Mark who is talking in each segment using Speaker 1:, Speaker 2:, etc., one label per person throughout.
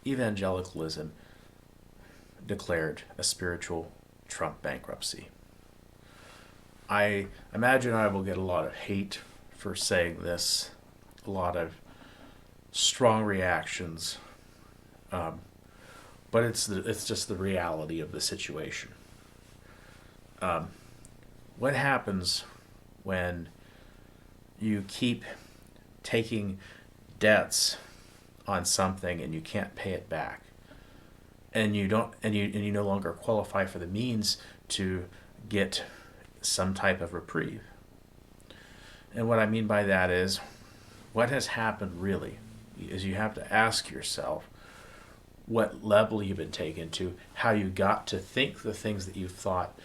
Speaker 1: evangelicalism declared a spiritual Trump bankruptcy. I imagine I will get a lot of hate for saying this, a lot of strong reactions, um, but it's just the reality of the situation. Um, what happens when you keep taking debts on something and you can't pay it back, and you no longer qualify for the means to get some type of reprieve? And what I mean by that is, what has happened really is you have to ask yourself what level you've been taken to, how you got to think the things that you thought,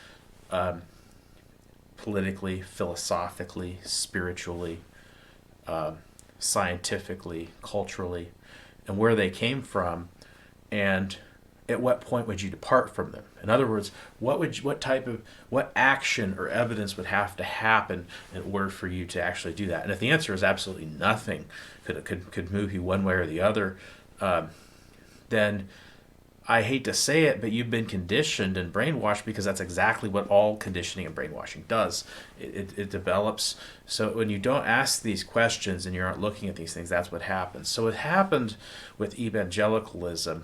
Speaker 1: um, politically, philosophically, spiritually, um, scientifically, culturally, and where they came from, and at what point would you depart from them? In other words, what action or evidence would have to happen in order for you to actually do that? And if the answer is absolutely nothing, could move you one way or the other, then I hate to say it, but you've been conditioned and brainwashed, because that's exactly what all conditioning and brainwashing does. It develops. So when you don't ask these questions and you aren't looking at these things, that's what happens. So what happened with evangelicalism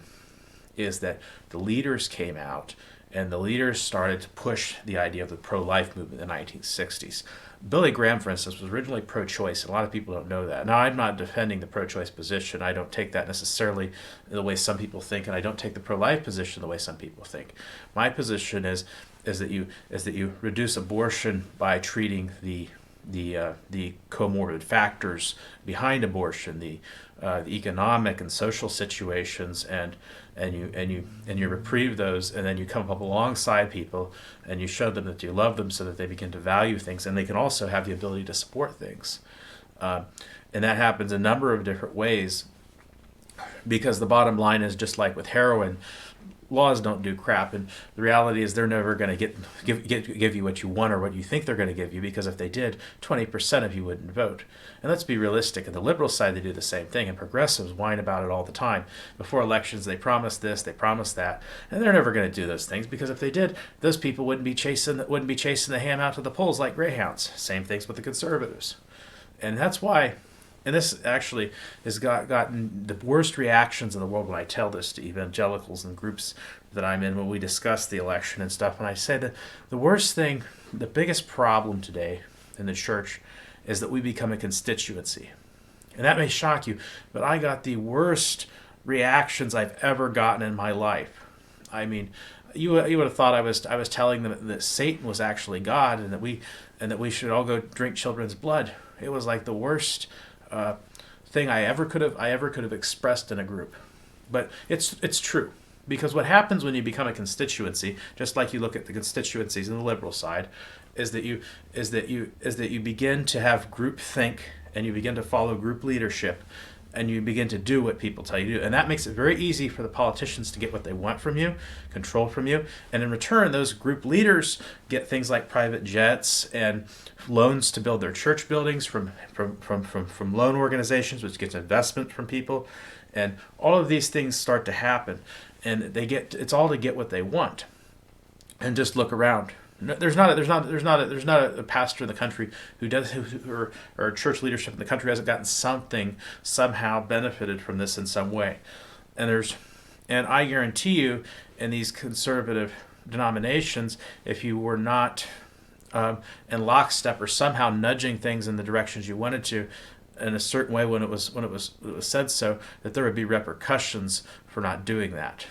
Speaker 1: is that the leaders came out and the leaders started to push the idea of the pro-life movement in the 1960s. Billy Graham, for instance, was originally pro-choice. A lot of people don't know that. Now, I'm not defending the pro-choice position. I don't take that necessarily the way some people think, and I don't take the pro-life position the way some people think. My position is that you reduce abortion by treating the comorbid factors behind abortion, the economic and social situations, and you reprieve those, and then you come up alongside people and you show them that you love them, so that they begin to value things, and they can also have the ability to support things. And that happens a number of different ways, because the bottom line is, just like with heroin, laws don't do crap, and the reality is they're never going to give you what you want or what you think they're going to give you, because if they did, 20% of you wouldn't vote. And let's be realistic. On the liberal side, they do the same thing, and progressives whine about it all the time. Before elections, they promise this, they promise that, and they're never going to do those things, because if they did, those people wouldn't be chasing the ham out to the polls like greyhounds. Same things with the conservatives, and that's why. And this actually has gotten the worst reactions in the world when I tell this to evangelicals and groups that I'm in, when we discuss the election and stuff. And I say that the worst thing, the biggest problem today in the church, is that we become a constituency. And that may shock you, but I got the worst reactions I've ever gotten in my life. I mean, you would have thought I was telling them that Satan was actually God, and that we should all go drink children's blood. It was like the worst thing I ever could have expressed in a group. But it's true, because what happens when you become a constituency, just like you look at the constituencies in the liberal side, is that you begin to have group think, and you begin to follow group leadership, and you begin to do what people tell you to do. And that makes it very easy for the politicians to get what they want from you, control from you. And in return, those group leaders get things like private jets and loans to build their church buildings from loan organizations, which gets investment from people. And all of these things start to happen. And it's all to get what they want. And just look around. There's not a pastor in the country or church leadership in the country who hasn't gotten something, somehow benefited from this in some way. And I guarantee you, in these conservative denominations, if you were not in lockstep or somehow nudging things in the directions you wanted to, in a certain way when it was said so, that there would be repercussions for not doing that.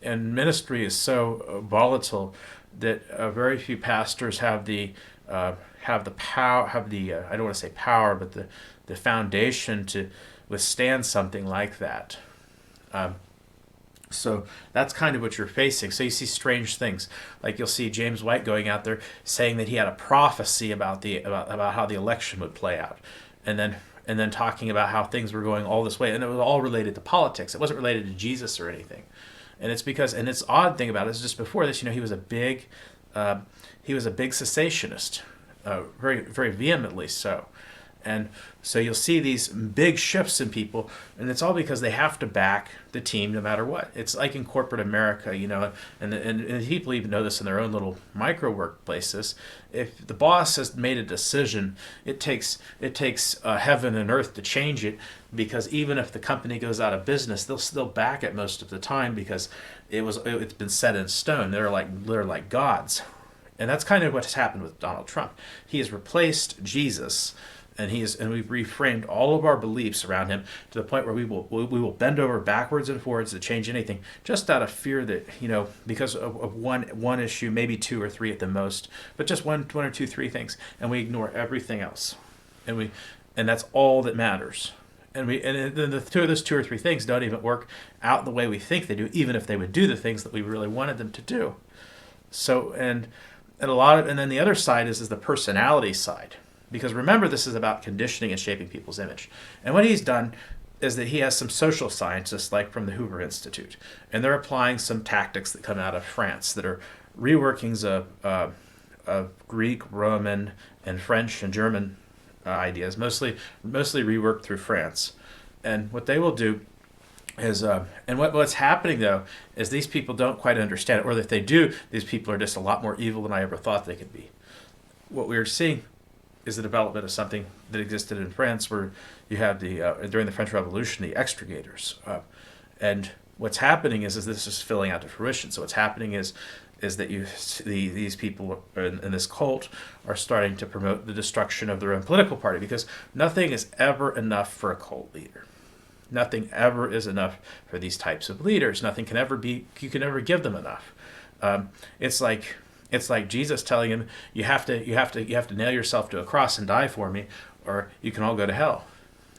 Speaker 1: And ministry is so volatile that very few pastors have the power, I don't want to say power, but the foundation to withstand something like that. So that's kind of what you're facing. So you see strange things, like you'll see James White going out there saying that he had a prophecy about how the election would play out, and then talking about how things were going all this way, and it was all related to politics. It wasn't related to Jesus or anything. And it's because, and it's odd thing about it is, just before this, he was a big cessationist, very very vehemently so, And so you'll see these big shifts in people, and it's all because they have to back the team no matter what. It's like in corporate America, and people even know this in their own little micro workplaces. If the boss has made a decision, it takes heaven and earth to change it, because even if the company goes out of business, they'll still back it most of the time because it's been set in stone. They're like gods. And that's kind of what's happened with Donald Trump. He has replaced Jesus, and we've reframed all of our beliefs around him to the point where we will bend over backwards and forwards to change anything, just out of fear that, because of one issue, maybe two or three at the most, but just one or two, three things, and we ignore everything else, and that's all that matters. And then those two or three things don't even work out the way we think they do, even if they would do the things that we really wanted them to do. So and then the other side is the personality side. Because remember, this is about conditioning and shaping people's image. And what he's done is that he has some social scientists, like from the Hoover Institute, and they're applying some tactics that come out of France that are reworkings of Greek, Roman, and French and German ideas, mostly reworked through France. And what they will do is, and what's happening though, is these people don't quite understand it, or if they do, these people are just a lot more evil than I ever thought they could be. What we're seeing is the development of something that existed in France, where you had during the French Revolution, the extrigators, and what's happening is this is filling out to fruition. So what's happening is that these people in this cult are starting to promote the destruction of their own political party, because nothing is ever enough for a cult leader. Nothing ever is enough for these types of leaders. Nothing can ever be. You can never give them enough. It's like Jesus telling him, you have to nail yourself to a cross and die for me, or you can all go to hell.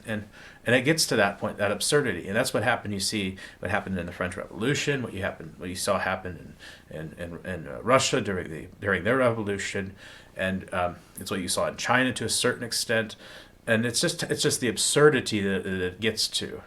Speaker 1: And it gets to that point, that absurdity, and that's what happened. You see what happened in the French Revolution, what you saw happen in Russia during their revolution, and it's what you saw in China to a certain extent. And it's just the absurdity that it gets to.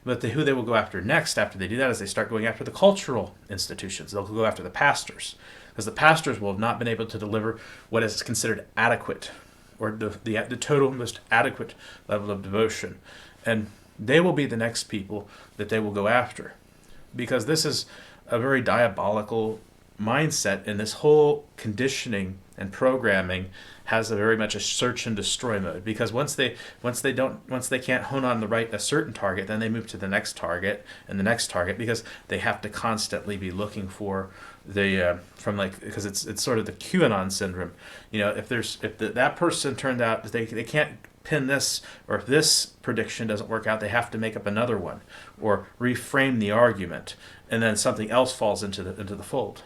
Speaker 1: But who they will go after next after they do that is they start going after the cultural institutions. They'll go after the pastors, because the pastors will have not been able to deliver what is considered adequate, or the total most adequate level of devotion. And they will be the next people that they will go after, because this is a very diabolical mindset, and this whole conditioning and programming has very much a search and destroy mode, because once they can't hone on a certain target, then they move to the next target and the next target, because they have to constantly be looking for because it's sort of the QAnon syndrome. If that person turned out they can't pin this, or if this prediction doesn't work out, they have to make up another one or reframe the argument, and then something else falls into the fold.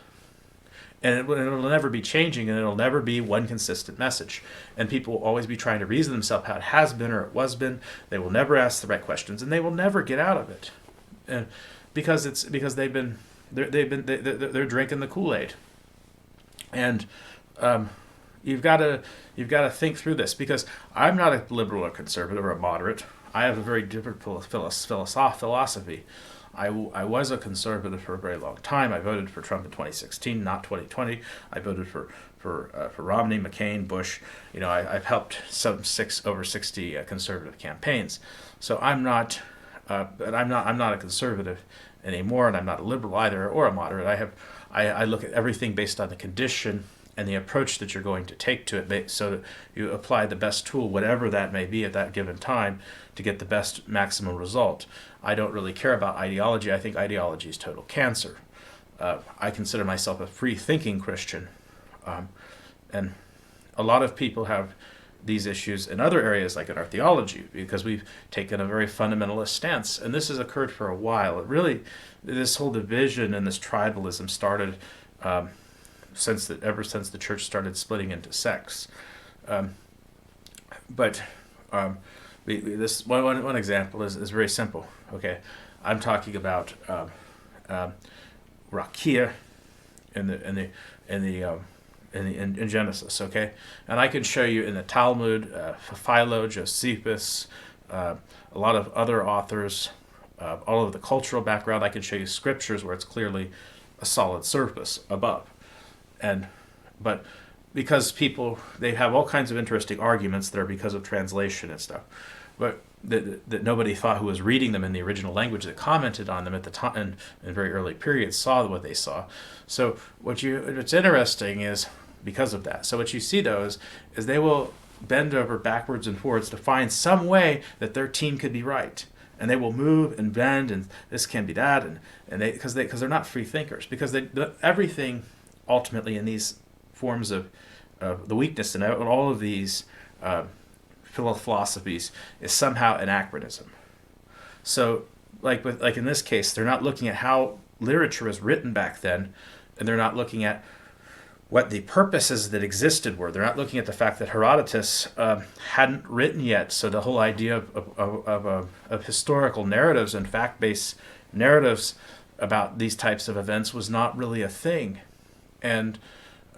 Speaker 1: And it'll never be changing, and it'll never be one consistent message. And people will always be trying to reason themselves how it has been or it was been. They will never ask the right questions, and they will never get out of it, and because they're drinking the Kool-Aid. And you've got to think through this, because I'm not a liberal or conservative or a moderate. I have a very different philosophy. I was a conservative for a very long time. I voted for Trump in 2016, not 2020. I voted for Romney, McCain, Bush. I've helped over 60 conservative campaigns. So I'm not a conservative anymore, and I'm not a liberal either, or a moderate. I look at everything based on the condition and the approach that you're going to take to it, so that you apply the best tool, whatever that may be at that given time, to get the best maximum result. I don't really care about ideology. I think ideology is total cancer. I consider myself a free-thinking Christian. And a lot of people have these issues in other areas, like in our theology, because we've taken a very fundamentalist stance. And this has occurred for a while. This whole division and this tribalism started ever since the church started splitting into sects. This one example is very simple. Okay, I'm talking about rakia in Genesis. Okay, and I can show you in the Talmud, Philo, Josephus, a lot of other authors, all of the cultural background. I can show you scriptures where it's clearly a solid surface above. But because people, they have all kinds of interesting arguments that are because of translation and stuff, but that nobody thought who was reading them in the original language that commented on them at the time in very early periods saw what they saw. So what's interesting is because of that. So what you see though is they will bend over backwards and forwards to find some way that their team could be right. And they will move and bend, and this can be that, and because they're not free thinkers, because everything ultimately in these forms of the weakness and all of these philosophies is somehow anachronism. So, like in this case, they're not looking at how literature was written back then, and they're not looking at what the purposes that existed were. They're not looking at the fact that Herodotus hadn't written yet, so the whole idea of historical narratives and fact-based narratives about these types of events was not really a thing. And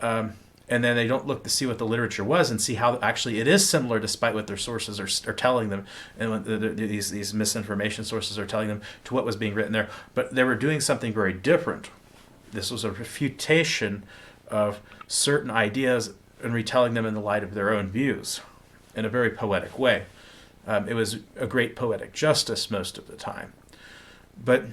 Speaker 1: then they don't look to see what the literature was and see how actually it is similar despite what their sources are telling them, and what these misinformation sources are telling them, to what was being written there. But they were doing something very different. This was a refutation of certain ideas and retelling them in the light of their own views in a very poetic way. It was a great poetic justice most of the time. But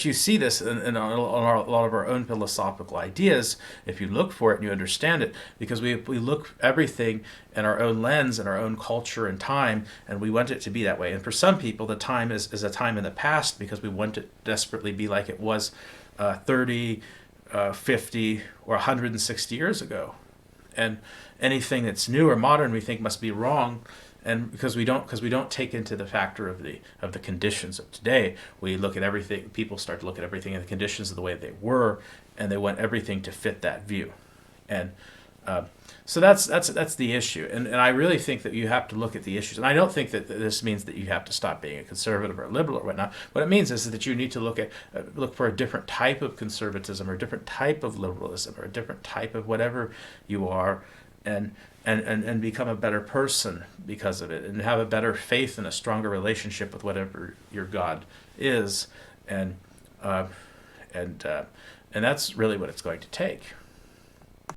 Speaker 1: you see this in a lot of our own philosophical ideas if you look for it and you understand it, because we look everything in our own lens and our own culture and time, and we want it to be that way. And for some people, the time is a time in the past because we want it desperately be like it was 30, 50, or 160 years ago. And anything that's new or modern we think must be wrong. And because we don't take into the factor of the conditions of today, we look at everything. People start to look at everything in the conditions of the way they were, and they want everything to fit that view. And so that's the issue. And I really think that you have to look at the issues. And I don't think that this means that you have to stop being a conservative or a liberal or whatnot. What it means is that you need to look for a different type of conservatism or a different type of liberalism or a different type of whatever you are, and become a better person because of it, and have a better faith and a stronger relationship with whatever your God is, and that's really what it's going to take.